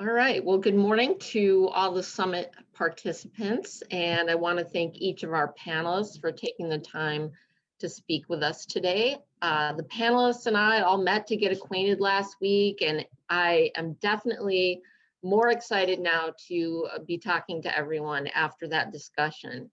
All right, well, good morning to all the summit participants, and I want to thank each of our panelists for taking the time to speak with us today. The panelists and I all met to get acquainted last week, and I am definitely more excited now to be talking to everyone after that discussion.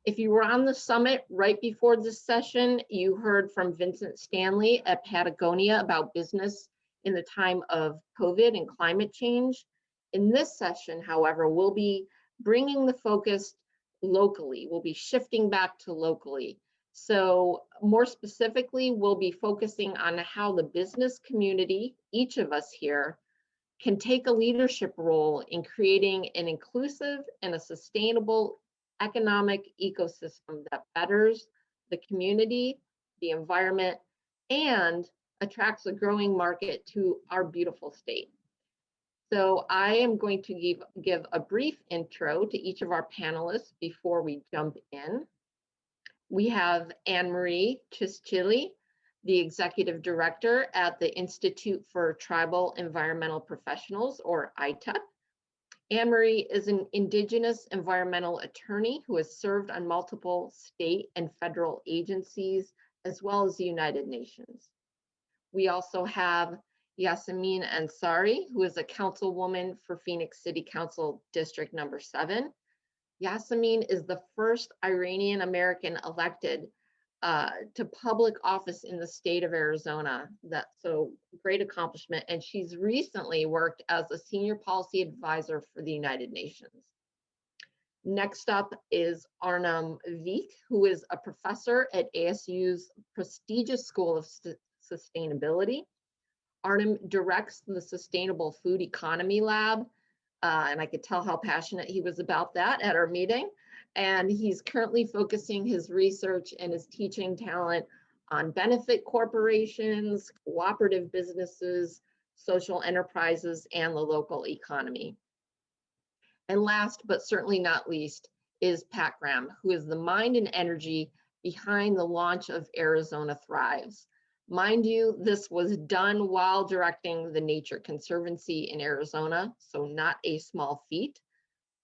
If you were on the summit right before this session, you heard from Vincent Stanley at Patagonia about business in the time of COVID and climate change. In this session, however, we'll be bringing the focus locally. We'll be shifting back to locally. So more specifically, we'll be focusing on how the business community, each of us here, can take a leadership role in creating an inclusive and a sustainable economic ecosystem that betters the community, the environment, and attracts a growing market to our beautiful state. So I am going to give a brief intro to each of our panelists before we jump in. We have Anne-Marie Chischili, the Executive Director at the Institute for Tribal Environmental Professionals, or ITEP. Anne-Marie is an Indigenous environmental attorney who has served on multiple state and federal agencies, as well as the United Nations. We also have Yasemin Ansari, who is a councilwoman for Phoenix City Council District number 7. Yasemin is the first Iranian American elected to public office in the state of Arizona. So great accomplishment. And she's recently worked as a senior policy advisor for the United Nations. Next up is Arnhem Veek, who is a professor at ASU's prestigious School of Sustainability. Arnhem directs the Sustainable Food Economy Lab, and I could tell how passionate he was about that at our meeting. And he's currently focusing his research and his teaching talent on benefit corporations, cooperative businesses, social enterprises, and the local economy. And last, but certainly not least, is Pat Graham, who is the mind and energy behind the launch of Arizona Thrives. Mind you, this was done while directing the Nature Conservancy in Arizona, so not a small feat.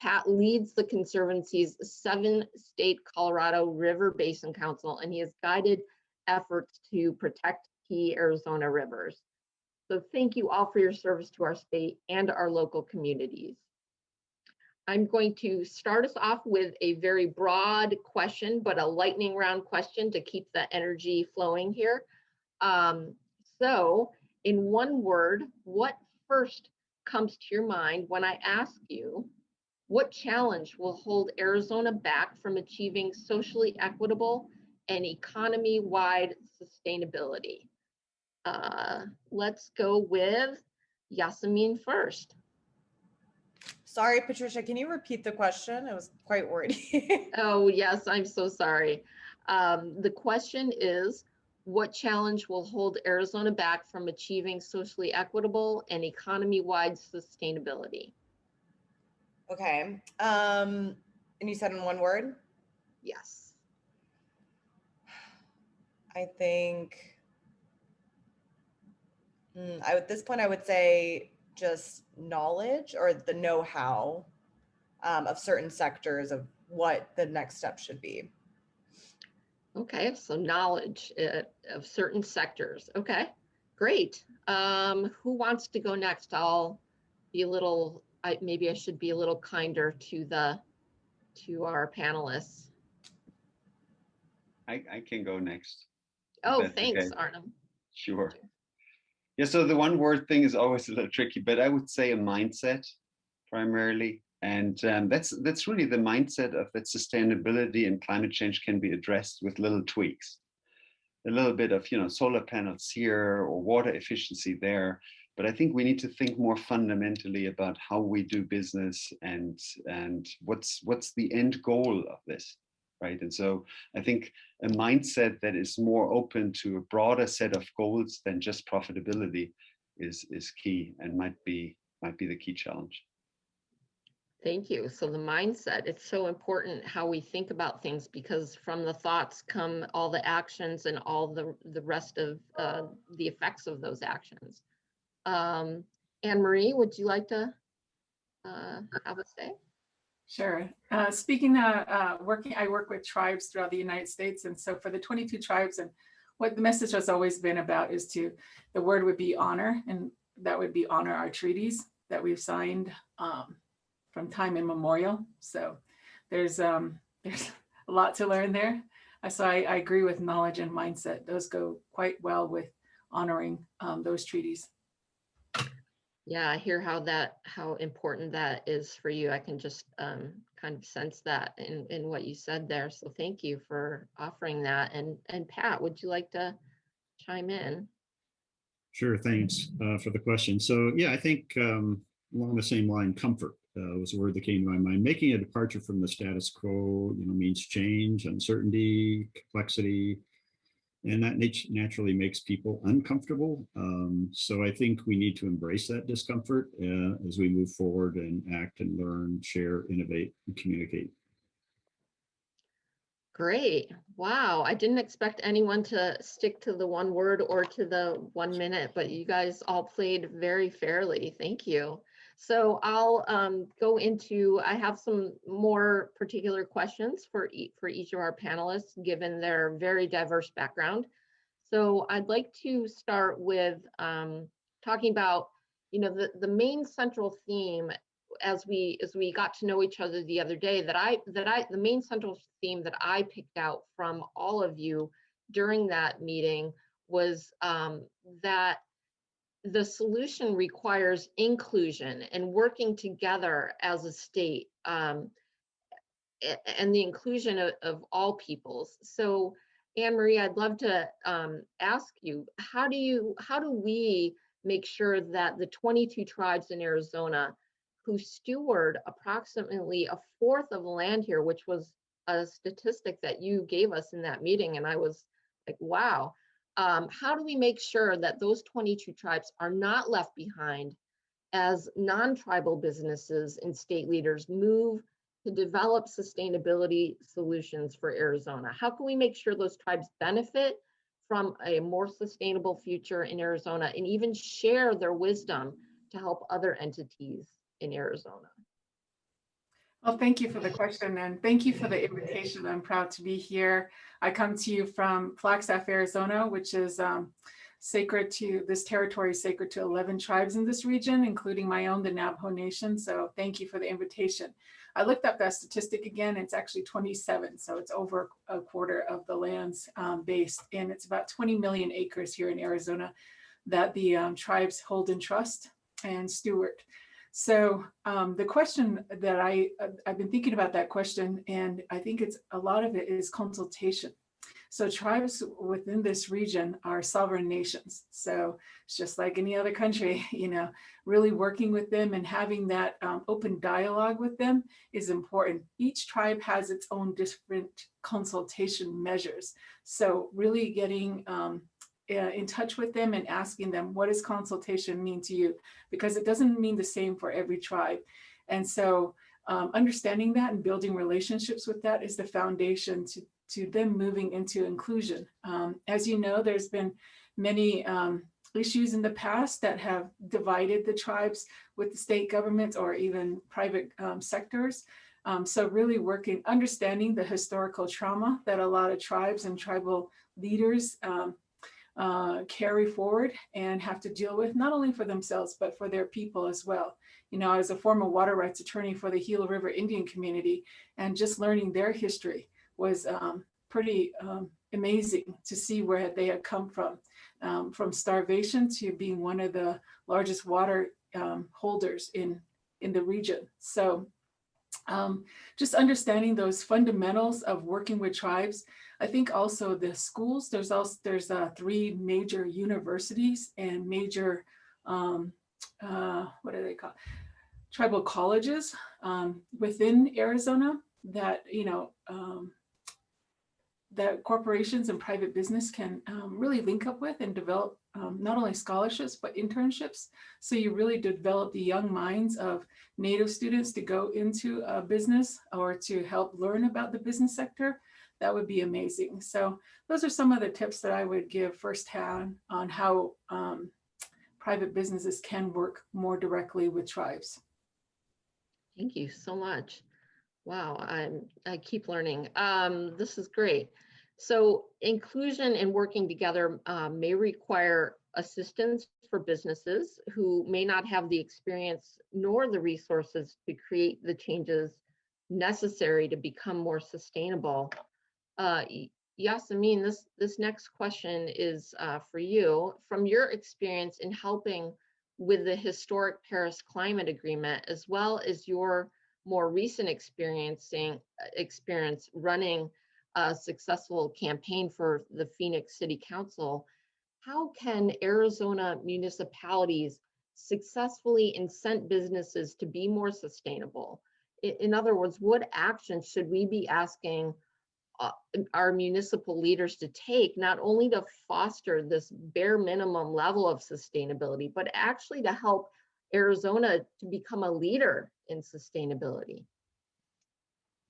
Pat leads the Conservancy's 7-state Colorado River Basin Council, and he has guided efforts to protect key Arizona rivers. So thank you all for your service to our state and our local communities. I'm going to start us off with a very broad question, but a lightning round question to keep the energy flowing here. So in one word, what first comes to your mind when I ask you, what challenge will hold Arizona back from achieving socially equitable and economy-wide sustainability? Let's go with Yasemin first. Sorry, Patricia, can you repeat the question? It was quite wordy. Oh, yes, I'm so sorry. The question is, what challenge will hold Arizona back from achieving socially equitable and economy-wide sustainability? Okay. And you said in one word? Yes. I think at this point, I would say just knowledge or the know-how of certain sectors of what the next step should be. Okay, so knowledge of certain sectors. Okay, great. Who wants to go next? I'll be a little, maybe I should be a little kinder to our panelists. I can go next. Oh, thanks, okay. Arnhem. Sure. Yeah, so the one word thing is always a little tricky, but I would say a mindset primarily. And that's really the mindset of that sustainability and climate change can be addressed with little tweaks. A little bit of, solar panels here or water efficiency there. But I think we need to think more fundamentally about how we do business and what's the end goal of this, right? And so I think a mindset that is more open to a broader set of goals than just profitability is key and might be the key challenge. Thank you. So the mindset, it's so important how we think about things, because from the thoughts come all the actions and all the rest of the effects of those actions. Anne-Marie, would you like to have a say? Sure. Speaking of I work with tribes throughout the United States. And so for the 22 tribes, and what the message has always been about is the word would be honor, and that would be honor our treaties that we've signed from time immemorial. So there's a lot to learn there. So I agree with knowledge and mindset. Those go quite well with honoring those treaties. Yeah, I hear how important that is for you. I can just kind of sense that in what you said there. So thank you for offering that. And Pat, would you like to chime in? Sure, thanks for the question. So yeah, I think along the same line, comfort was a word that came to my mind. Making a departure from the status quo, means change, uncertainty, complexity, and that naturally makes people uncomfortable. So I think we need to embrace that discomfort as we move forward and act and learn, share, innovate, and communicate. Great. Wow. I didn't expect anyone to stick to the one word or to the 1 minute, but you guys all played very fairly. Thank you. So I'll go into, I have some more particular questions for each of our panelists, given their very diverse background. So I'd like to start with talking about, the main central theme as we got to know each other the other day, the main central theme that I picked out from all of you during that meeting was that the solution requires inclusion and working together as a state, and the inclusion of all peoples. So Anne Marie, I'd love to ask you, how do we make sure that the 22 tribes in Arizona who steward approximately a fourth of the land here, which was a statistic that you gave us in that meeting, and I was like, wow, how do we make sure that those 22 tribes are not left behind as non-tribal businesses and state leaders move to develop sustainability solutions for Arizona? How can we make sure those tribes benefit from a more sustainable future in Arizona and even share their wisdom to help other entities in Arizona? Well, thank you for the question, and thank you for the invitation. I'm proud to be here. I come to you from Flagstaff, Arizona, which is sacred to this territory, sacred to 11 tribes in this region, including my own, the Navajo Nation. So thank you for the invitation. I looked up that statistic again. It's actually 27, so it's over a quarter of the land's based, and it's about 20 million acres here in Arizona that the tribes hold in trust and steward. So the question that I've been thinking about that question, and I think a lot of it is consultation. So tribes within this region are sovereign nations. So it's just like any other country, really working with them and having that open dialogue with them is important. Each tribe has its own different consultation measures. So really getting in touch with them and asking them, what does consultation mean to you? Because it doesn't mean the same for every tribe. And so understanding that and building relationships with that is the foundation to them moving into inclusion. As you know, there's been many issues in the past that have divided the tribes with the state governments or even private sectors. So really understanding the historical trauma that a lot of tribes and tribal leaders carry forward and have to deal with, not only for themselves, but for their people as well. I was a former water rights attorney for the Gila River Indian community, and just learning their history was pretty amazing to see where they had come from starvation to being one of the largest water holders in the region. So just understanding those fundamentals of working with tribes. I think also the schools, there's 3 major universities and major, what do they call, tribal colleges within Arizona that, that corporations and private business can really link up with and develop not only scholarships, but internships. So you really develop the young minds of Native students to go into a business or to help learn about the business sector. That would be amazing. So those are some of the tips that I would give firsthand on how private businesses can work more directly with tribes. Thank you so much. Wow, I keep learning. This is great. So inclusion and working together may require assistance for businesses who may not have the experience nor the resources to create the changes necessary to become more sustainable. Yasemin, this next question is for you. From your experience in helping with the historic Paris Climate Agreement, as well as your more recent experience running a successful campaign for the Phoenix City Council, how can Arizona municipalities successfully incent businesses to be more sustainable? In other words, what actions should we be asking our municipal leaders to take, not only to foster this bare minimum level of sustainability, but actually to help Arizona to become a leader in sustainability?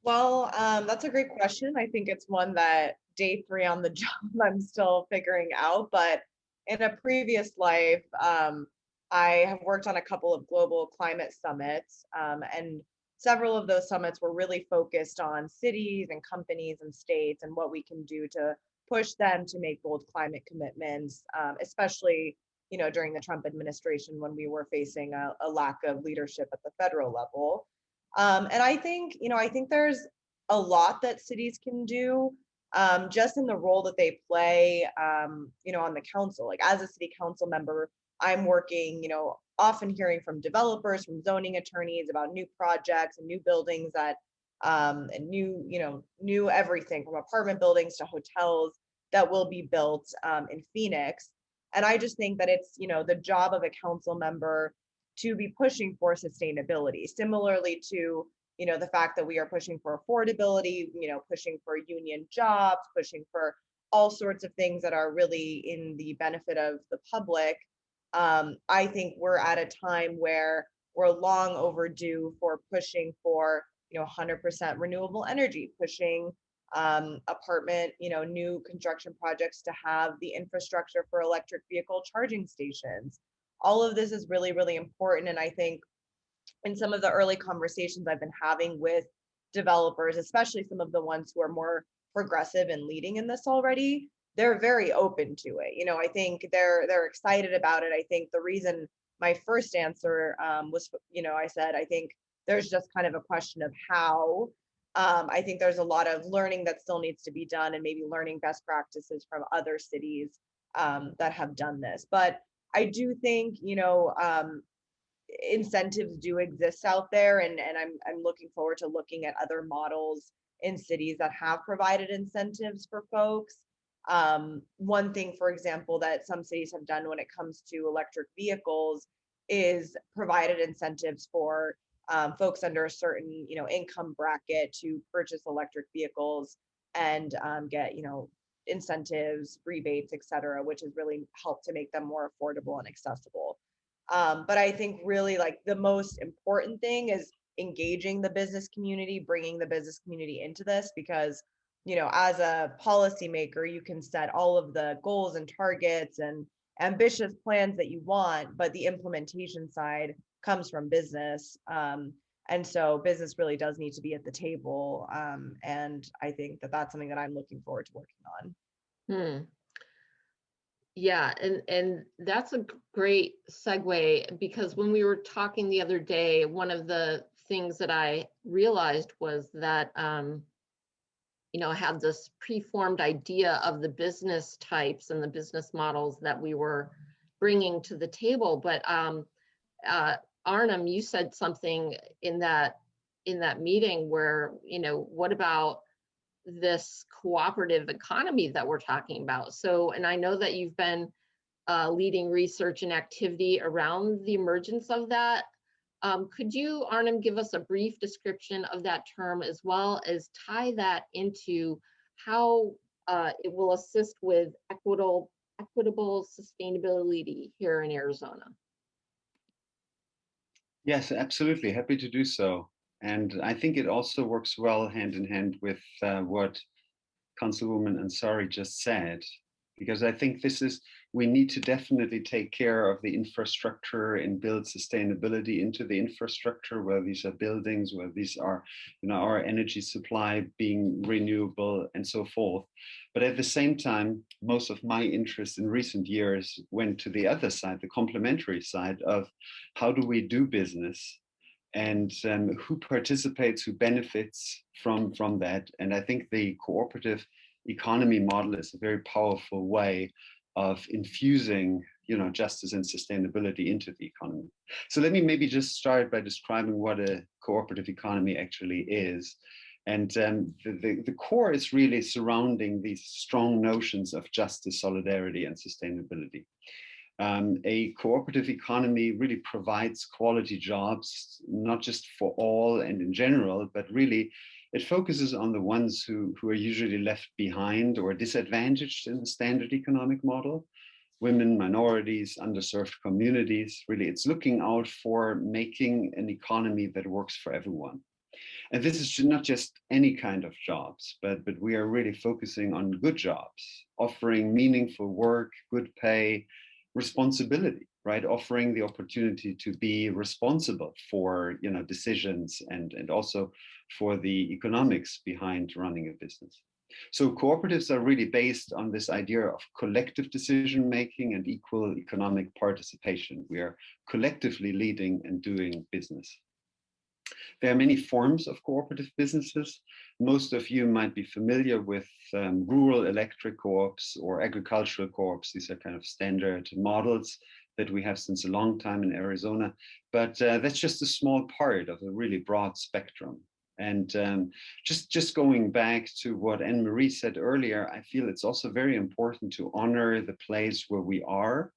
Well, that's a great question. I think it's one that day 3 on the job I'm still figuring out. But in a previous life, I have worked on a couple of global climate summits, and several of those summits were really focused on cities and companies and states and what we can do to push them to make bold climate commitments, especially during the Trump administration when we were facing a lack of leadership at the federal level. And I think there's a lot that cities can do, just in the role that they play, on the council. Like as a city council member, I'm working, often hearing from developers, from zoning attorneys about new projects and new buildings that, and new everything from apartment buildings to hotels that will be built in Phoenix. And I just think that it's, the job of a council member to be pushing for sustainability, similarly to the fact that we are pushing for affordability, pushing for union jobs, pushing for all sorts of things that are really in the benefit of the public. I think we're at a time where we're long overdue for pushing for 100% renewable energy, pushing apartment, new construction projects to have the infrastructure for electric vehicle charging stations. All of this is really, really important. And I think in some of the early conversations I've been having with developers, especially some of the ones who are more progressive and leading in this already, they're very open to it. I think they're excited about it. I think the reason my first answer was, I said, I think there's just kind of a question of how. I think there's a lot of learning that still needs to be done and maybe learning best practices from other cities that have done this. But I do think, incentives do exist out there, and I'm looking forward to looking at other models in cities that have provided incentives for folks. One thing, for example, that some cities have done when it comes to electric vehicles is provided incentives for folks under a certain income bracket to purchase electric vehicles and get incentives, rebates, et cetera, which has really helped to make them more affordable and accessible. But I think really like the most important thing is engaging the business community, bringing the business community into this, because as a policymaker, you can set all of the goals and targets and ambitious plans that you want, but the implementation side comes from business. And so business really does need to be at the table. And I think that that's something that I'm looking forward to working on. Yeah, and that's a great segue, because when we were talking the other day, one of the things that I realized was that, I had this preformed idea of the business types and the business models that we were bringing to the table. But Arnhem, you said something in that meeting where, what about this cooperative economy that we're talking about? So, and I know that you've been leading research and activity around the emergence of that. Could you, Arnhem, give us a brief description of that term, as well as tie that into how it will assist with equitable sustainability here in Arizona? Yes, absolutely. Happy to do so. And I think it also works well hand in hand with what Councilwoman Ansari just said, because I think this is we need to definitely take care of the infrastructure and build sustainability into the infrastructure, whether these are buildings, whether these are, our energy supply being renewable and so forth. But at the same time, most of my interest in recent years went to the other side, the complementary side of how do we do business, and who participates, who benefits from that. And I think the cooperative economy model is a very powerful way of infusing, justice and sustainability into the economy. So let me maybe just start by describing what a cooperative economy actually is. And the core is really surrounding these strong notions of justice, solidarity, and sustainability. A cooperative economy really provides quality jobs, not just for all and in general, but really it focuses on the ones who are usually left behind or disadvantaged in the standard economic model. Women, minorities, underserved communities. Really, it's looking out for making an economy that works for everyone. And this is not just any kind of jobs, but we are really focusing on good jobs, offering meaningful work, good pay, responsibility, right? Offering the opportunity to be responsible for, decisions and also for the economics behind running a business. So cooperatives are really based on this idea of collective decision making and equal economic participation. We are collectively leading and doing business. There are many forms of cooperative businesses. Most of you might be familiar with rural electric co-ops or agricultural co-ops. These are kind of standard models that we have since a long time in Arizona, but that's just a small part of a really broad spectrum. And just going back to what Anne-Marie said earlier, I feel it's also very important to honor the place where we are.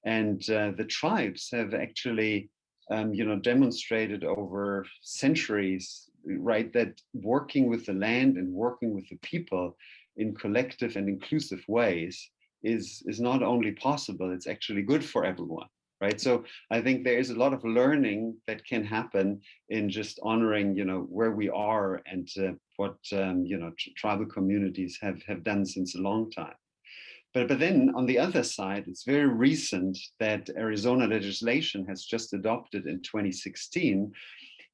And the tribes have actually demonstrated over centuries, right, that working with the land and working with the people in collective and inclusive ways is not only possible, it's actually good for everyone, right? So I think there is a lot of learning that can happen in just honoring, where we are and what, tribal communities have done since a long time. But then on the other side, it's very recent that Arizona legislation has just adopted in 2016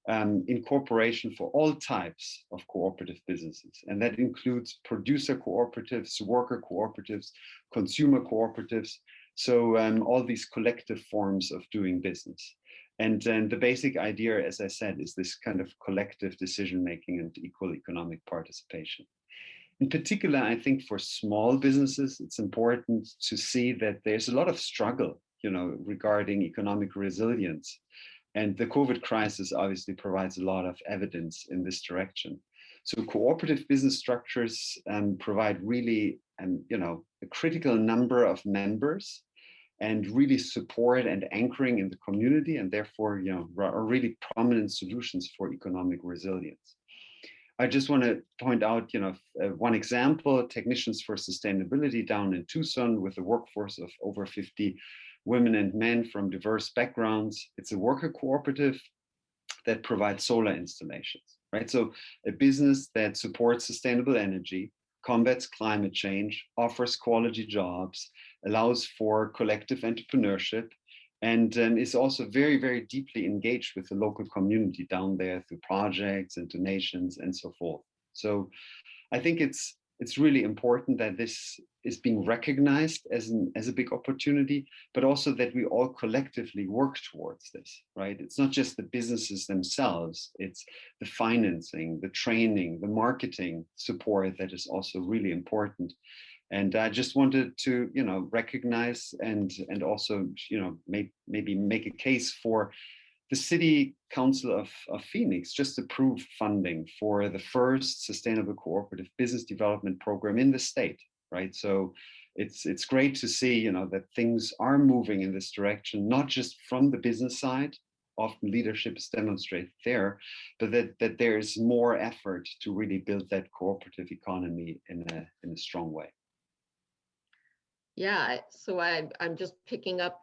incorporation for all types of cooperative businesses. And that includes producer cooperatives, worker cooperatives, consumer cooperatives. So all these collective forms of doing business. And the basic idea, as I said, is this kind of collective decision-making and equal economic participation. In particular, I think for small businesses, it's important to see that there's a lot of struggle, regarding economic resilience. And the COVID crisis obviously provides a lot of evidence in this direction. So cooperative business structures provide really, a critical number of members and really support and anchoring in the community, and therefore, are really prominent solutions for economic resilience. I just want to point out, one example, Technicians for Sustainability down in Tucson with a workforce of over 50 women and men from diverse backgrounds. It's a worker cooperative that provides solar installations, right? So a business that supports sustainable energy, combats climate change, offers quality jobs, allows for collective entrepreneurship, and is also very, very deeply engaged with the local community down there through projects and donations and so forth. So I think it's really important that this is being recognized as a big opportunity, but also that we all collectively work towards this, right? It's not just the businesses themselves, it's the financing, the training, the marketing support that is also really important. And I just wanted to, recognize and also, maybe make a case for the City Council of Phoenix just approved funding for the first sustainable cooperative business development program in the state, right? So it's great to see, that things are moving in this direction, not just from the business side. Often leadership is demonstrated there, but that there is more effort to really build that cooperative economy in a strong way. Yeah, so I'm just picking up,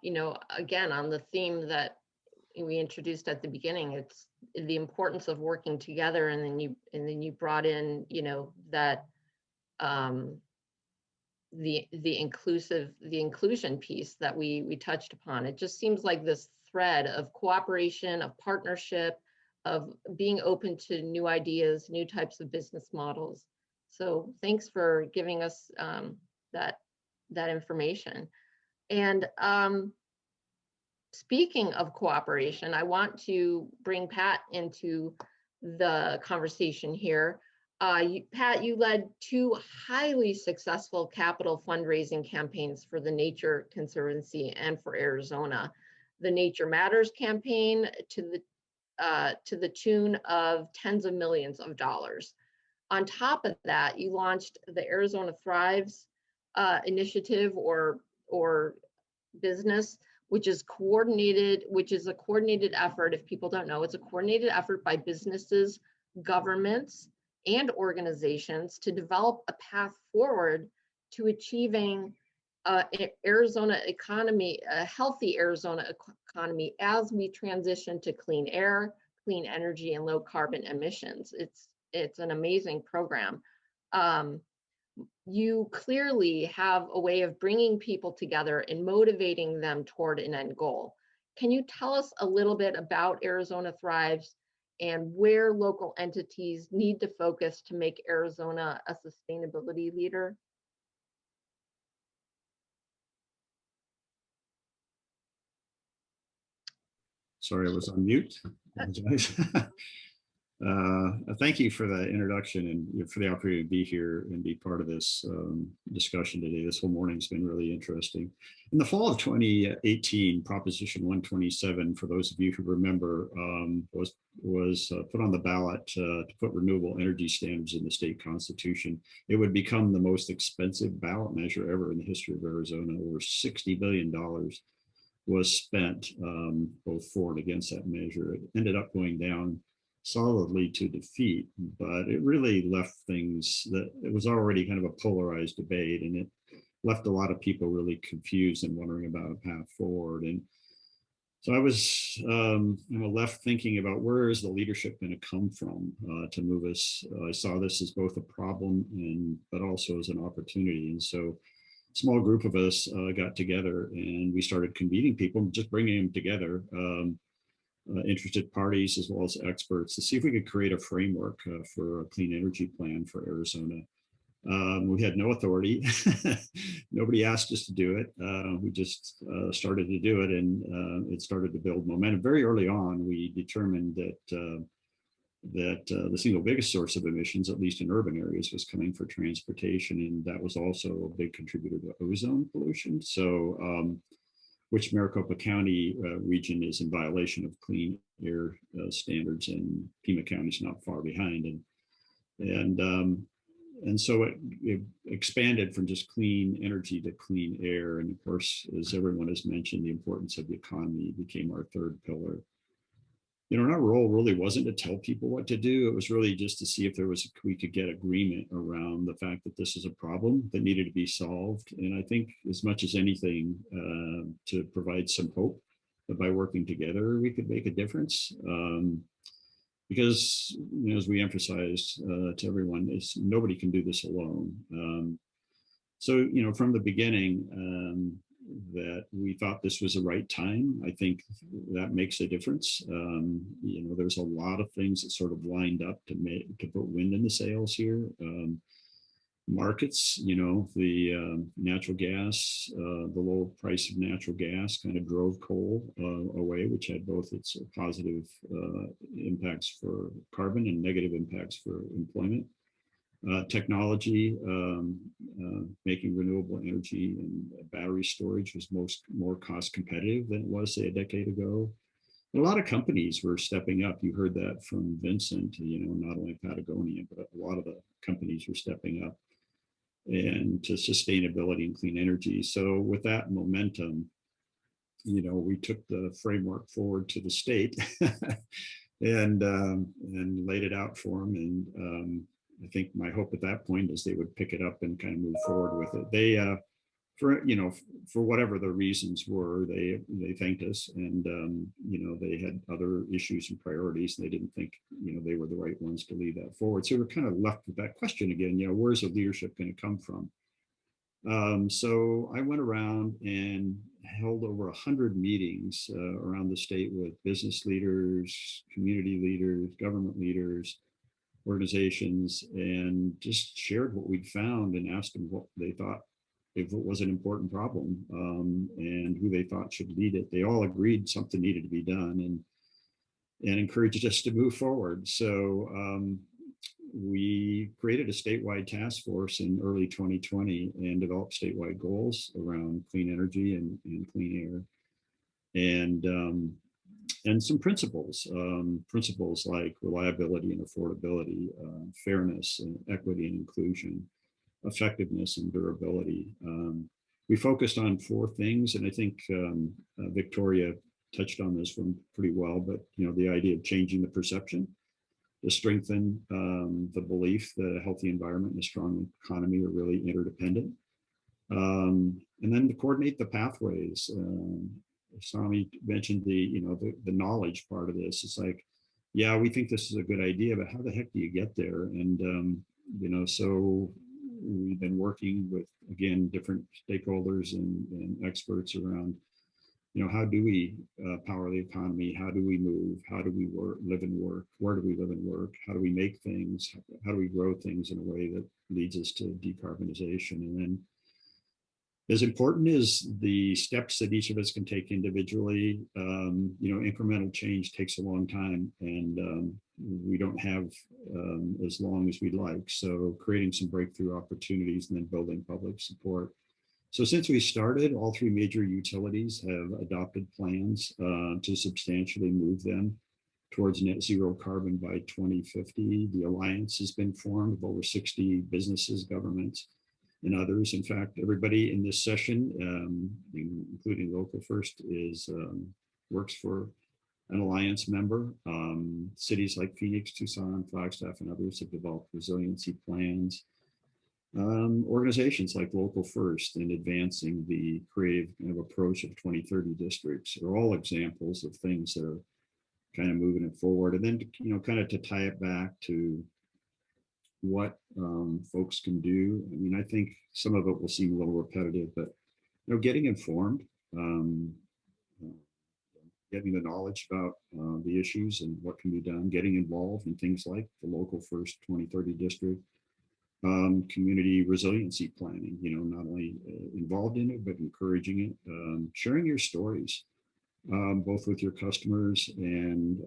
again, on the theme that we introduced at the beginning. It's the importance of working together, and then you brought in, that the inclusion piece that we touched upon. It just seems like this thread of cooperation, of partnership, of being open to new ideas, new types of business models. So thanks for giving us that information. And speaking of cooperation, I want to bring Pat into the conversation here. Pat, you led 2 highly successful capital fundraising campaigns for the Nature Conservancy and for Arizona. The Nature Matters campaign to the tune of tens of millions of dollars. On top of that, you launched the Arizona Thrives initiative or business, which is a coordinated effort. If people don't know, it's a coordinated effort by businesses, governments, and organizations to develop a path forward to achieving Arizona economy, a healthy Arizona economy as we transition to clean air, clean energy, and low carbon emissions. It's an amazing program. You clearly have a way of bringing people together and motivating them toward an end goal. Can you tell us a little bit about Arizona Thrives and where local entities need to focus to make Arizona a sustainability leader? Sorry, I was on mute. Apologize. Thank you for the introduction and for the opportunity to be here and be part of this discussion today. This whole morning's been really interesting. In the fall of 2018, Proposition 127, for those of you who remember, was put on the ballot to put renewable energy standards in the state constitution. It would become the most expensive ballot measure ever in the history of Arizona. Over $60 billion was spent both for and against that measure. It ended up going down solidly to defeat, but it really left things that it was already kind of a polarized debate, and it left a lot of people really confused and wondering about a path forward. And so I was left thinking about where is the leadership going to come from to move us. I saw this as both a problem but also as an opportunity. And so a small group of us got together and we started convening people, just bringing them together. Interested parties as well as experts to see if we could create a framework for a clean energy plan for Arizona. We had no authority. Nobody asked us to do it. We just started to do it, and it started to build momentum. Very early on, we determined that the single biggest source of emissions, at least in urban areas, was coming from transportation, and that was also a big contributor to ozone pollution. So which Maricopa County region is in violation of clean air standards, and Pima County is not far behind. And so it expanded from just clean energy to clean air. And of course, as everyone has mentioned, the importance of the economy became our third pillar. You know, our role really wasn't to tell people what to do. It was really just to see if we could get agreement around the fact that this is a problem that needed to be solved. And I think as much as anything, to provide some hope that by working together, we could make a difference. Because, you know, as we emphasized to everyone, is nobody can do this alone. So, you know, from the beginning, that we thought this was the right time. I think that makes a difference. You know, there's a lot of things that sort of lined up to put wind in the sails here. Markets, you know, the natural gas, the low price of natural gas kind of drove coal away, which had both its positive impacts for carbon and negative impacts for employment. Technology, making renewable energy and battery storage was more cost competitive than it was, say, a decade ago. And a lot of companies were stepping up. You heard that from Vincent, you know, not only Patagonia, but a lot of the companies were stepping up and to sustainability and clean energy. So with that momentum, you know, we took the framework forward to the state and laid it out for them. And I think my hope at that point is they would pick it up and kind of move forward with it. They, for whatever the reasons were, they thanked us, and you know, they had other issues and priorities. And they didn't think, you know, they were the right ones to lead that forward. So we're kind of left with that question again. You know, where's the leadership going to come from? So I went around and held over 100 meetings around the state with business leaders, community leaders, government leaders, organizations, and just shared what we'd found and asked them what they thought, if it was an important problem, and who they thought should lead it. They all agreed something needed to be done, and encouraged us to move forward. So we created a statewide task force in early 2020 and developed statewide goals around clean energy and clean air, and some principles like reliability and affordability, fairness and equity and inclusion, effectiveness and durability. We focused on 4 things, and I think Victoria touched on this one pretty well, but the idea of changing the perception to strengthen the belief that a healthy environment and a strong economy are really interdependent. And then to coordinate the pathways. Sami mentioned the knowledge part of this. It's like, yeah, we think this is a good idea, but how the heck do you get there? And so we've been working with, again, different stakeholders and experts around, how do we power the economy? How do we move? How do we live and work? Where do we live and work? How do we make things? How do we grow things in a way that leads us to decarbonization? And then, as important as the steps that each of us can take individually, incremental change takes a long time, and we don't have as long as we'd like. So creating some breakthrough opportunities and then building public support. So since we started, all 3 major utilities have adopted plans to substantially move them towards net zero carbon by 2050. The alliance has been formed of over 60 businesses, governments, and others. In fact, everybody in this session, including Local First, works for an alliance member. Cities like Phoenix, Tucson, Flagstaff, and others have developed resiliency plans. Organizations like Local First and advancing the creative kind of approach of 2030 districts are all examples of things that are kind of moving it forward. And then, kind of to tie it back to what folks can do. I mean, I think some of it will seem a little repetitive, but getting informed, getting the knowledge about the issues and what can be done, getting involved in things like the Local First 2030 district, community resiliency planning, not only involved in it, but encouraging it, sharing your stories, both with your customers and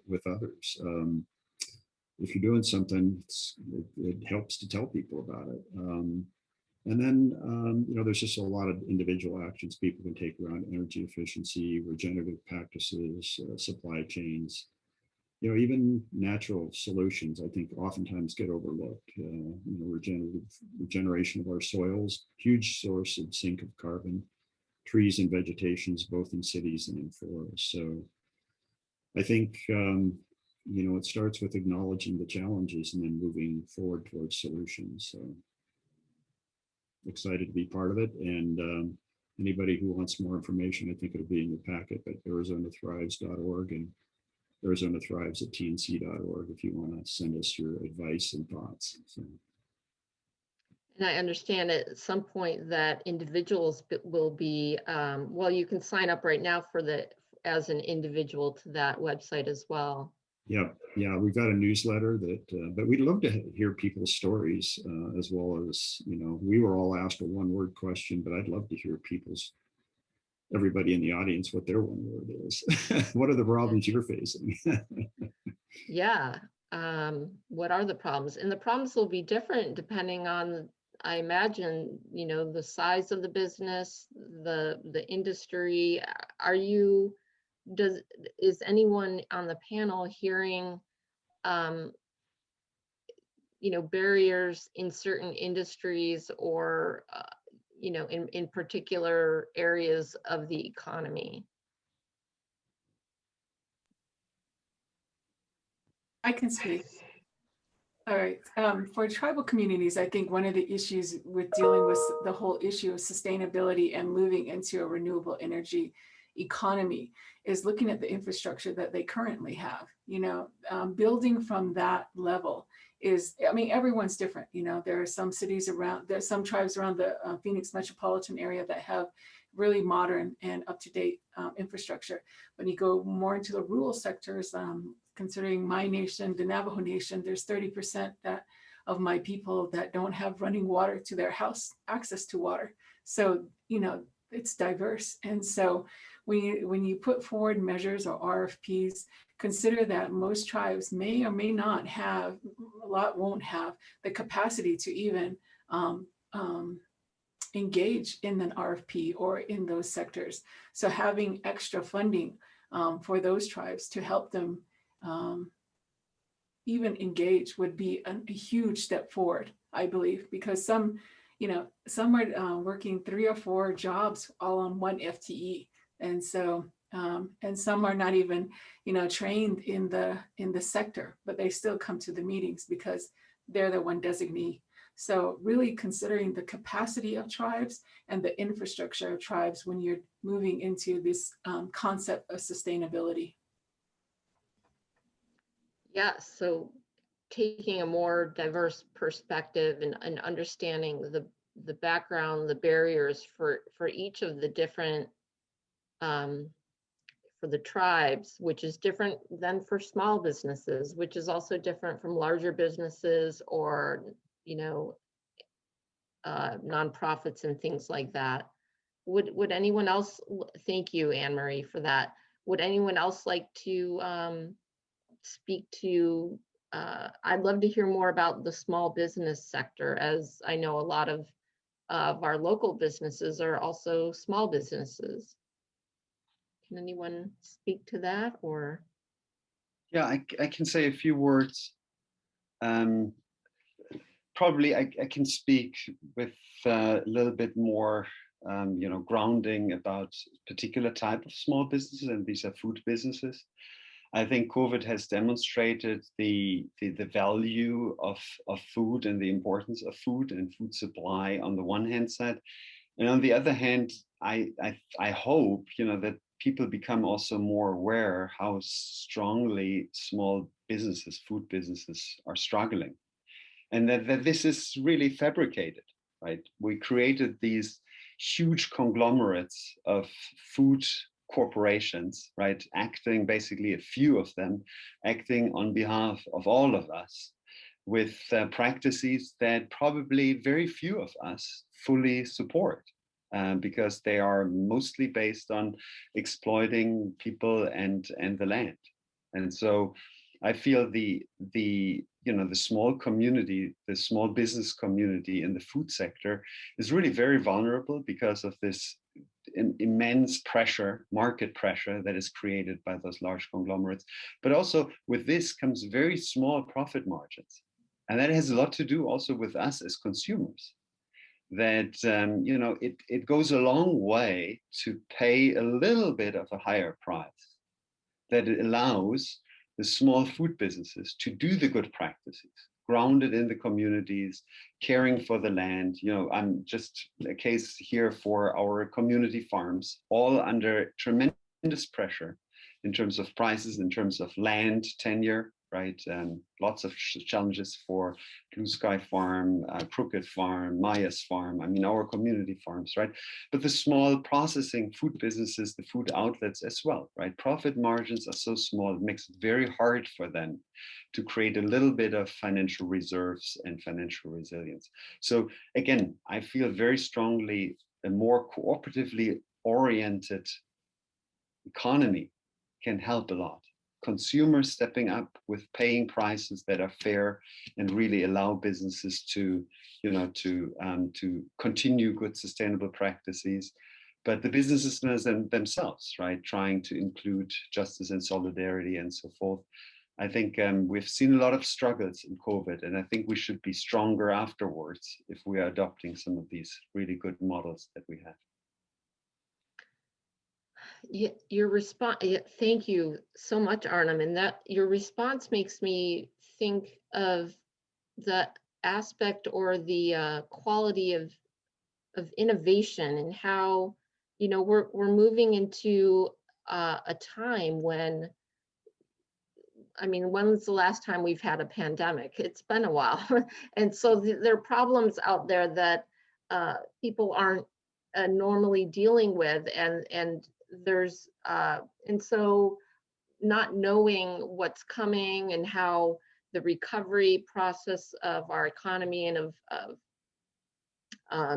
with others. If you're doing something, it helps to tell people about it. And then, there's just a lot of individual actions people can take around energy efficiency, regenerative practices, supply chains, even natural solutions, I think oftentimes get overlooked. Regeneration of our soils, huge source of sink of carbon, trees and vegetations, both in cities and in forests. So I think, it starts with acknowledging the challenges and then moving forward towards solutions. So excited to be part of it. And anybody who wants more information, I think it'll be in your packet, but arizonathrives.org and Arizona Thrives at tnc.org if you want to send us your advice and thoughts. So. And I understand at some point that individuals will be, you can sign up right now as an individual to that website as well. Yeah, we've got a newsletter but we'd love to hear people's stories as well as, we were all asked a 1-word question, but I'd love to hear everybody in the audience, what their 1 word is. What are the problems you're facing? Yeah. What are the problems? And the problems will be different depending on, I imagine, the size of the business, the industry. Is anyone on the panel hearing, barriers in certain industries or, in particular areas of the economy? I can speak. All right. For tribal communities, I think one of the issues with dealing with the whole issue of sustainability and moving into a renewable energy economy is looking at the infrastructure that they currently have, building from that level is, I mean, everyone's different. There are some cities around, there's some tribes around the Phoenix metropolitan area that have really modern and up-to-date infrastructure. When you go more into the rural sectors, considering my nation, the Navajo Nation, there's 30% of my people that don't have running water to their house, access to water. So, it's diverse. And so when you put forward measures or RFPs, consider that most tribes may or may not have, a lot won't have the capacity to even engage in an RFP or in those sectors. So having extra funding for those tribes to help them even engage would be a huge step forward, I believe, because some are working 3 or 4 jobs all on one FTE. And so, and some are not even, trained in the sector, but they still come to the meetings because they're the one designee. So really considering the capacity of tribes and the infrastructure of tribes when you're moving into this concept of sustainability. Yeah, so taking a more diverse perspective and understanding the background, the barriers for each of the different, for the tribes, which is different than for small businesses, which is also different from larger businesses or, nonprofits and things like that. Would anyone else, thank you, Anne Marie, for that. Would anyone else like to speak to, I'd love to hear more about the small business sector, as I know a lot of our local businesses are also small businesses. Can anyone speak to that, or? Yeah, I can say a few words. Probably I can speak with a little bit more, grounding about particular type of small businesses, and these are food businesses. I think COVID has demonstrated the value of food and the importance of food and food supply on the one hand side, and on the other hand, I hope that people become also more aware how strongly small businesses, food businesses, are struggling, and that this is really fabricated, right? We created these huge conglomerates of food corporations, right? Acting, basically a few of them, acting on behalf of all of us with practices that probably very few of us fully support. Because they are mostly based on exploiting people and the land. And so I feel the small community, the small business community in the food sector is really very vulnerable because of this immense pressure, market pressure that is created by those large conglomerates. But also with this comes very small profit margins. And that has a lot to do also with us as consumers. That it goes a long way to pay a little bit of a higher price, that it allows the small food businesses to do the good practices, grounded in the communities, caring for the land. I'm just a case here for our community farms, all under tremendous pressure in terms of prices, in terms of land tenure, right? Lots of challenges for Blue Sky Farm, Crooked Farm, Maya's Farm, our community farms, right? But the small processing food businesses, the food outlets as well, right? Profit margins are so small, it makes it very hard for them to create a little bit of financial reserves and financial resilience. So again, I feel very strongly a more cooperatively oriented economy can help a lot. Consumers stepping up with paying prices that are fair and really allow businesses to continue good sustainable practices, but the businesses themselves, right, trying to include justice and solidarity and so forth. I think we've seen a lot of struggles in COVID, and I think we should be stronger afterwards if we are adopting some of these really good models that we have. Your response, thank you so much, Arnhem, and that your response makes me think of the aspect or the quality of innovation and how we're moving into a time when, I mean, when's the last time we've had a pandemic? It's been a while. And so there are problems out there that people aren't normally dealing with. And there's, and so not knowing what's coming and how the recovery process of our economy and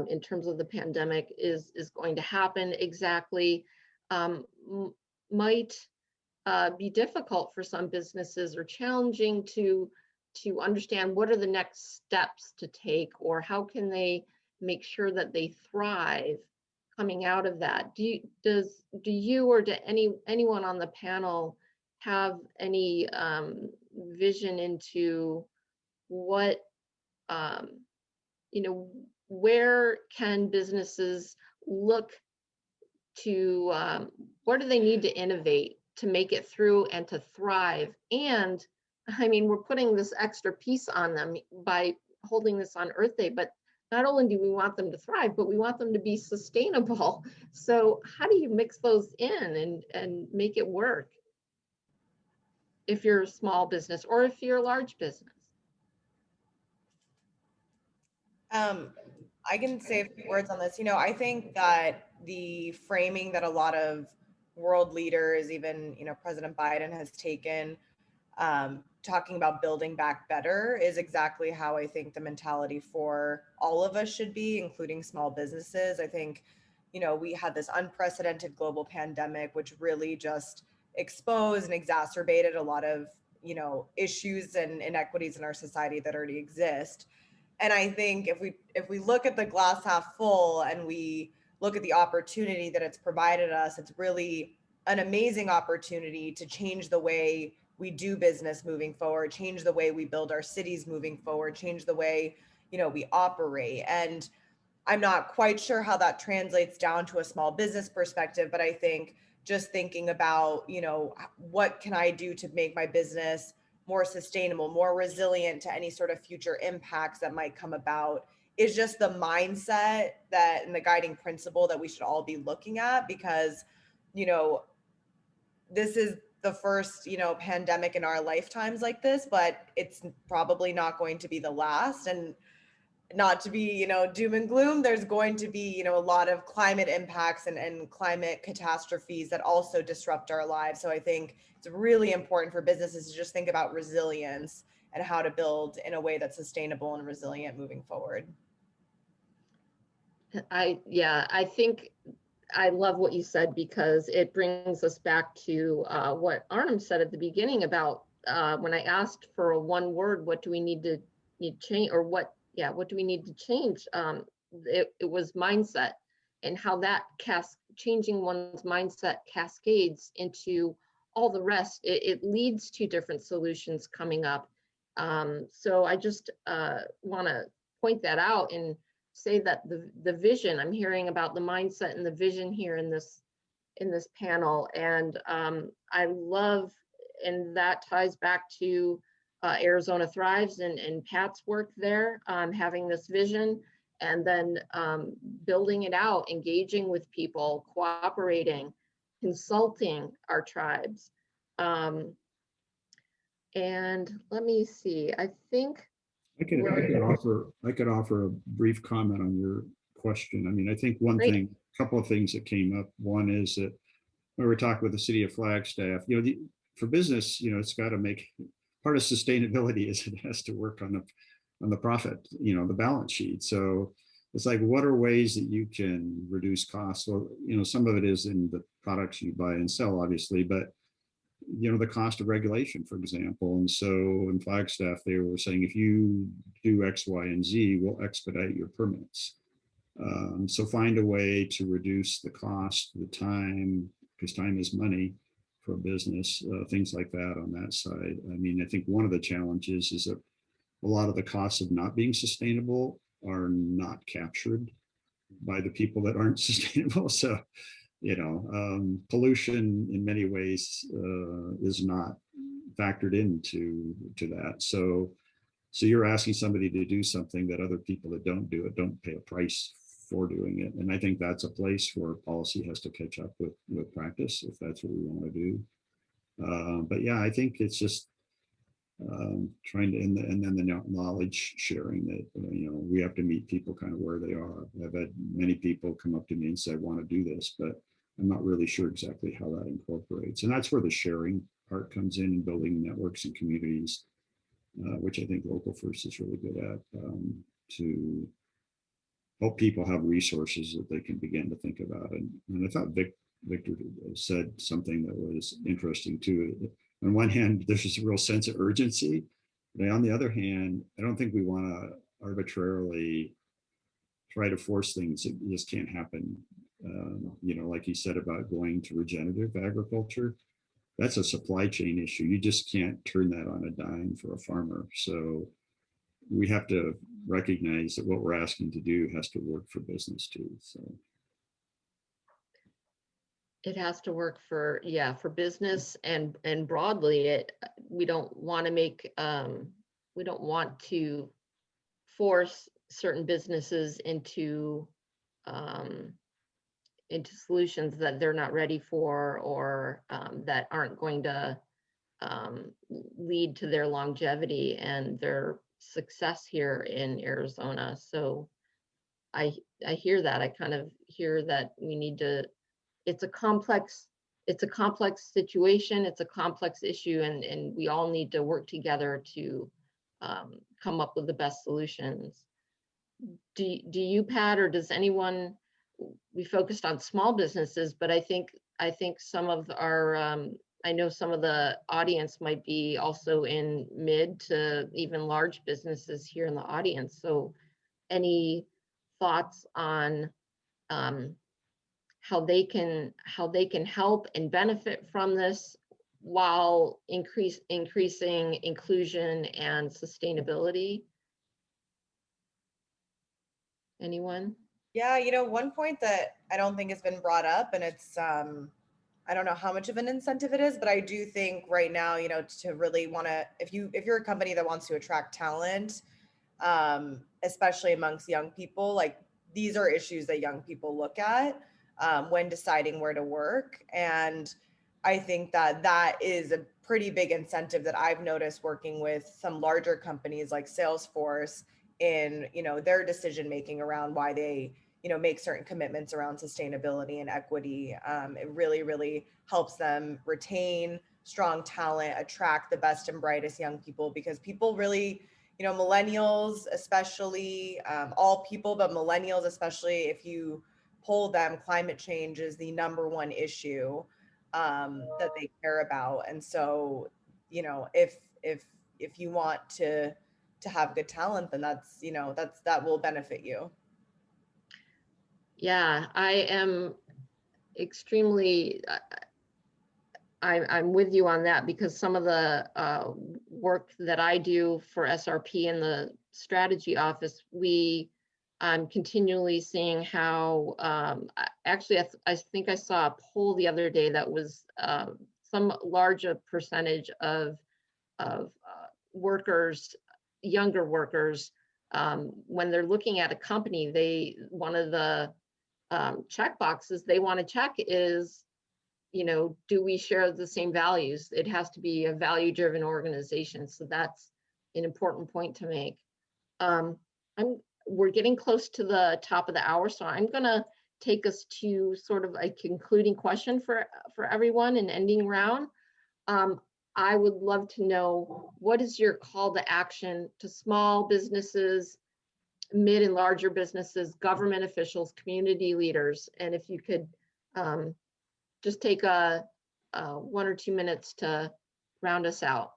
in terms of the pandemic is going to happen exactly, might be difficult for some businesses, or challenging to understand what are the next steps to take, or how can they make sure that they thrive coming out of that. Do you or do anyone on the panel have any vision into what, where can businesses look to, what do they need to innovate to make it through and to thrive? And I mean, we're putting this extra piece on them by holding this on Earth Day, but not only do we want them to thrive, but we want them to be sustainable. So how do you mix those in and make it work if you're a small business or if you're a large business? I can say a few words on this. I think that the framing that a lot of world leaders, even, President Biden has taken, talking about building back better, is exactly how I think the mentality for all of us should be, including small businesses. I think, we had this unprecedented global pandemic, which really just exposed and exacerbated a lot of, issues and inequities in our society that already exist. And I think if we look at the glass half full and we look at the opportunity that it's provided us, it's really an amazing opportunity to change the way we do business moving forward, change the way we build our cities moving forward, change the way, we operate. And I'm not quite sure how that translates down to a small business perspective, but I think just thinking about, what can I do to make my business more sustainable, more resilient to any sort of future impacts that might come about, is just the mindset that, and the guiding principle that we should all be looking at, because, this is the first, pandemic in our lifetimes like this, but it's probably not going to be the last. And not to be, doom and gloom, there's going to be, a lot of climate impacts and climate catastrophes that also disrupt our lives. So I think it's really important for businesses to just think about resilience and how to build in a way that's sustainable and resilient moving forward. I think I love what you said, because it brings us back to what Arnhem said at the beginning about when I asked for a one word, what do we need to change, or what do we need to change? It was mindset, and how that changing one's mindset cascades into all the rest. It leads to different solutions coming up. So I just want to point that out and say that the vision, I'm hearing about the mindset and the vision here in this panel, and I love, and that ties back to Arizona Thrives and Pat's work there, having this vision, and then building it out, engaging with people, cooperating, consulting our tribes. And let me see, I think I could offer a brief comment on your question. I mean, I think a couple of things that came up. One is that when we're talking with the city of Flagstaff, for business, it's got to make, part of sustainability is it has to work on the profit, the balance sheet. So it's like, what are ways that you can reduce costs? Well, some of it is in the products you buy and sell, obviously, but the cost of regulation, for example. And so in Flagstaff, they were saying, if you do X, Y, and Z, we'll expedite your permits. So find a way to reduce the cost, the time, because time is money for a business, things like that on that side. I mean, I think one of the challenges is that a lot of the costs of not being sustainable are not captured by the people that aren't sustainable. So, pollution in many ways is not factored into that. So you're asking somebody to do something that other people that don't do it don't pay a price for doing it. And I think that's a place where policy has to catch up with practice if that's what we want to do. But yeah, I think it's just trying to, and then the knowledge sharing that, we have to meet people kind of where they are. I've had many people come up to me and say, I want to do this, but I'm not really sure exactly how that incorporates. And that's where the sharing part comes in, and building networks and communities, which I think Local First is really good at, to help people have resources that they can begin to think about. And I thought Victor said something that was interesting too. On one hand, there's just a real sense of urgency, but on the other hand, I don't think we want to arbitrarily try to force things that just can't happen. Like he said about going to regenerative agriculture, that's a supply chain issue. You just can't turn that on a dime for a farmer. So we have to recognize that what we're asking to do has to work for business too. So it has to work for business and broadly. We don't want to force certain businesses into solutions that they're not ready for, or that aren't going to lead to their longevity and their success here in Arizona. So I hear that. I kind of hear that we need to, it's a complex situation, it's a complex issue, and we all need to work together to come up with the best solutions. Do you, Pat, or does anyone, we focused on small businesses, but I think some of our, I know some of the audience might be also in mid to even large businesses here in the audience. So any thoughts on how they can help and benefit from this while increasing inclusion and sustainability? Anyone? Yeah, one point that I don't think has been brought up, and it's I don't know how much of an incentive it is, but I do think right now, to really want to, if you're a company that wants to attract talent, especially amongst young people, like these are issues that young people look at when deciding where to work. And I think that is a pretty big incentive that I've noticed working with some larger companies like Salesforce in, their decision making around why they, make certain commitments around sustainability and equity. It really, really helps them retain strong talent, attract the best and brightest young people, because people really, millennials, especially, all people, but millennials, especially, if you poll them, climate change is the #1 issue that they care about. And so, if you want to have good talent, then that will benefit you. Yeah, I am extremely, I'm with you on that, because some of the work that I do for SRP in the strategy office, I'm continually seeing how, actually, I think I saw a poll the other day that was some larger percentage of workers, younger workers, when they're looking at a company, one of the check boxes they want to check is, do we share the same values? It has to be a value-driven organization. So that's an important point to make. We're getting close to the top of the hour, so I'm gonna take us to sort of a concluding question for everyone, an ending round. I would love to know, what is your call to action to small businesses, mid and larger businesses, government officials, community leaders? And if you could just take 1 or 2 minutes to round us out.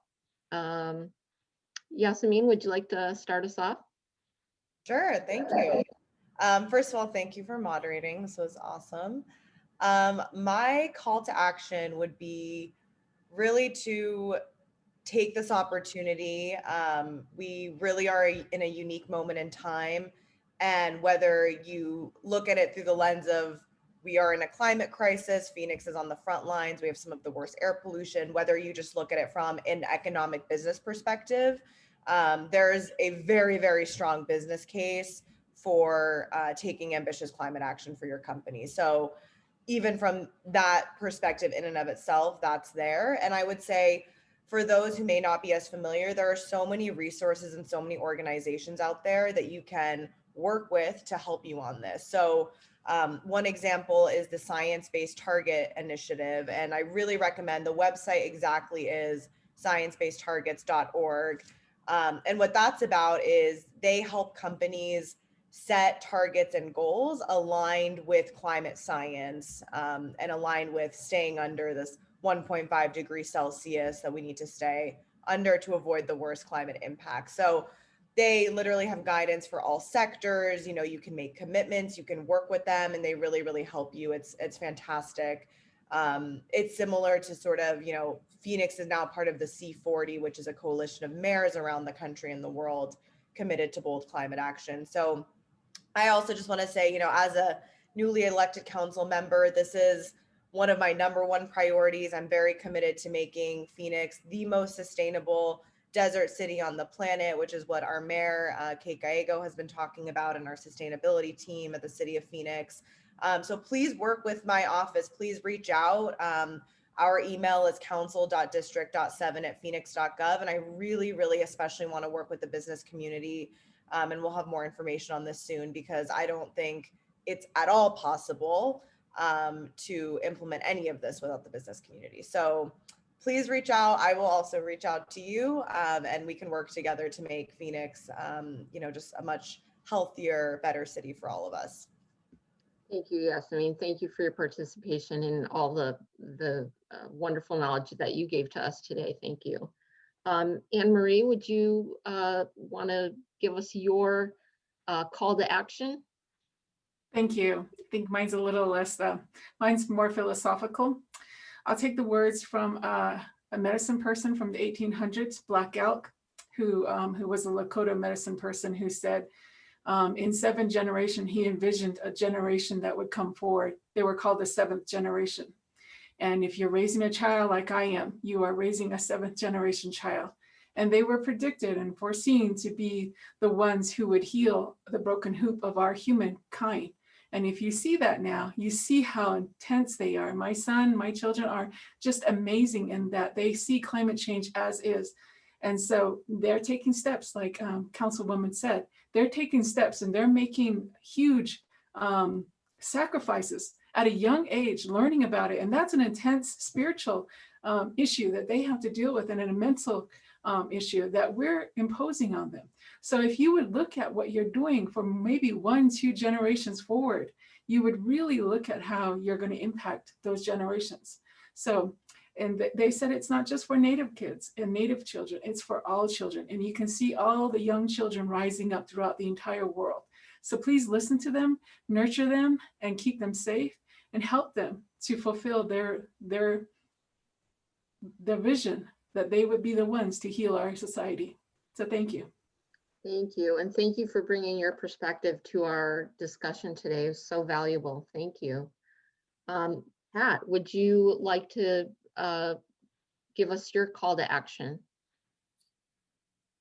Yasemin, would you like to start us off? Sure, thank you. First of all, thank you for moderating. This was awesome. My call to action would be really to take this opportunity. We really are in a unique moment in time. And whether you look at it through the lens of, we are in a climate crisis, Phoenix is on the front lines, we have some of the worst air pollution, whether you just look at it from an economic business perspective, there's a very, very strong business case for taking ambitious climate action for your company. So even from that perspective in and of itself, that's there. And I would say for those who may not be as familiar, there are so many resources and so many organizations out there that you can work with to help you on this. So one example is the Science Based Target Initiative. And I really recommend, the website exactly is sciencebasedtargets.org. And what that's about is they help companies set targets and goals aligned with climate science, and aligned with staying under this 1.5 degrees Celsius that we need to stay under to avoid the worst climate impact. So they literally have guidance for all sectors. You know, you can make commitments, you can work with them, and they really, really help you. It's fantastic. It's similar to sort of, you know, Phoenix is now part of the C40, which is a coalition of mayors around the country and the world committed to bold climate action. So I also just want to say, you know, as a newly elected council member, this is one of my #1 priorities. I'm very committed to making Phoenix the most sustainable desert city on the planet, which is what our mayor, Kate Gallego, has been talking about, and our sustainability team at the city of Phoenix. So please work with my office. Please reach out. Our email is council.district.7@phoenix.gov. And I really, really especially want to work with the business community. And we'll have more information on this soon, because I don't think it's at all possible to implement any of this without the business community. So please reach out. I will also reach out to you, and we can work together to make Phoenix, you know, just a much healthier, better city for all of us. Thank you. Yes, I mean, thank you for your participation and all the wonderful knowledge that you gave to us today. Thank you. Anne Marie, would you want to give us your call to action? Thank you. I think mine's a little less, mine's more philosophical. I'll take the words from a medicine person from the 1800s, Black Elk, who was a Lakota medicine person, who said, in 7th generation, he envisioned a generation that would come forward. They were called the 7th generation. And if you're raising a child like I am, you are raising a 7th generation child. And they were predicted and foreseen to be the ones who would heal the broken hoop of our humankind. And if you see that now, you see how intense they are. My son, my children are just amazing in that they see climate change as is. And so they're taking steps, like Councilwoman said, they're taking steps and they're making huge sacrifices at a young age, learning about it. And that's an intense spiritual issue that they have to deal with, and a mental issue that we're imposing on them. So if you would look at what you're doing for maybe 1-2 generations forward, you would really look at how you're going to impact those generations. So, and they said it's not just for Native kids and Native children, it's for all children. And you can see all the young children rising up throughout the entire world. So please listen to them, nurture them, and keep them safe, and help them to fulfill their vision that they would be the ones to heal our society. So thank you. Thank you. And thank you for bringing your perspective to our discussion today. It was so valuable. Thank you. Pat, would you like to give us your call to action?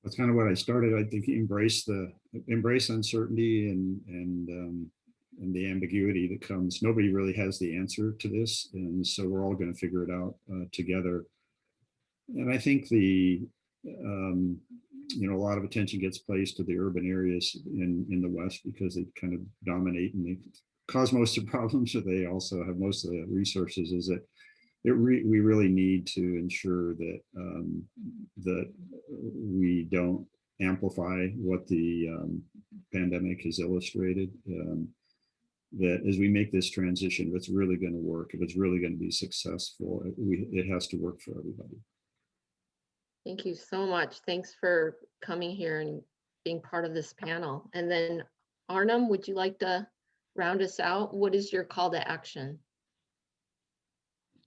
That's kind of what I started. I think embrace uncertainty and the ambiguity that comes. Nobody really has the answer to this, and so we're all going to figure it out together. And I think a lot of attention gets placed to the urban areas in the West because they kind of dominate and they cause most of the problems, but they also have most of the resources. Is that we really need to ensure that that we don't amplify what the pandemic has illustrated. That as we make this transition, if it's really going to work, if it's really going to be successful, it has to work for everybody. Thank you so much. Thanks for coming here and being part of this panel. And then Arnhem, would you like to round us out? What is your call to action?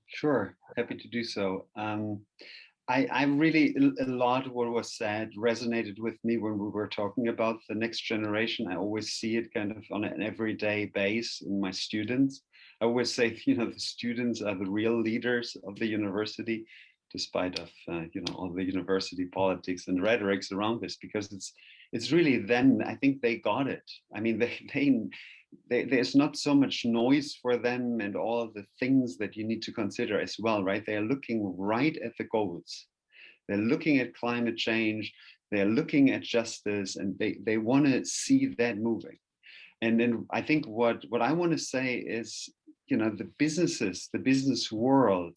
Sure, happy to do so. I really, a lot of what was said resonated with me when we were talking about the next generation. I always see it kind of on an everyday base in my students. I always say, the students are the real leaders of the university, despite of all the university politics and rhetorics around this, because it's really them. I think they got it. I mean, there's not so much noise for them and all the things that you need to consider as well, right? They are looking right at the goals. They're looking at climate change. They're looking at justice, and they want to see that moving. And then I think what I want to say is, the business world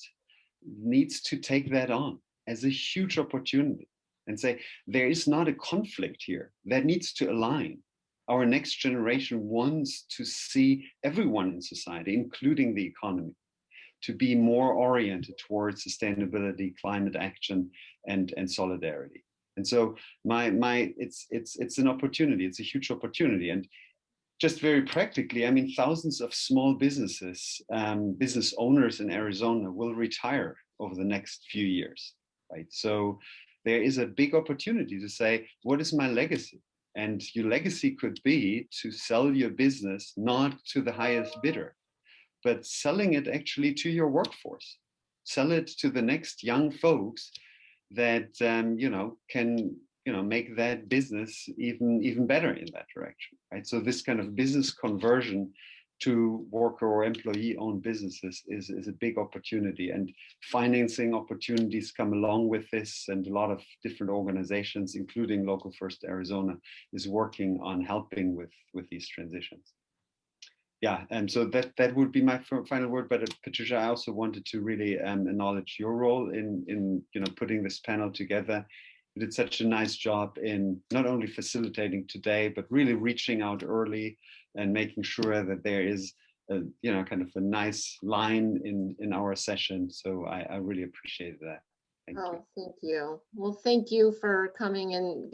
needs to take that on as a huge opportunity and say, there is not a conflict here that needs to align. Our next generation wants to see everyone in society, including the economy, to be more oriented towards sustainability, climate action, and solidarity. And so it's an opportunity. It's a huge opportunity. And just very practically, I mean, thousands of small businesses, business owners in Arizona will retire over the next few years, right? So there is a big opportunity to say, what is my legacy? And your legacy could be to sell your business not to the highest bidder, but selling it actually to your workforce. Sell it to the next young folks that can make that business even better in that direction, right? So this kind of business conversion to worker or employee-owned businesses is a big opportunity, and financing opportunities come along with this, and a lot of different organizations, including Local First Arizona, is working on helping with these transitions. Yeah, and so that would be my final word. But Patricia, I also wanted to really acknowledge your role in putting this panel together. You did such a nice job in not only facilitating today, but really reaching out early and making sure that there is a, kind of a nice line in our session. So I really appreciate that. Thank you. Thank you. Well, thank you for coming and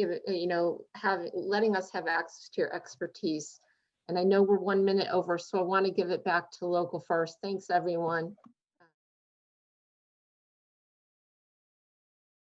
letting us have access to your expertise. And I know we're 1 minute over, so I want to give it back to Local First. Thanks, everyone.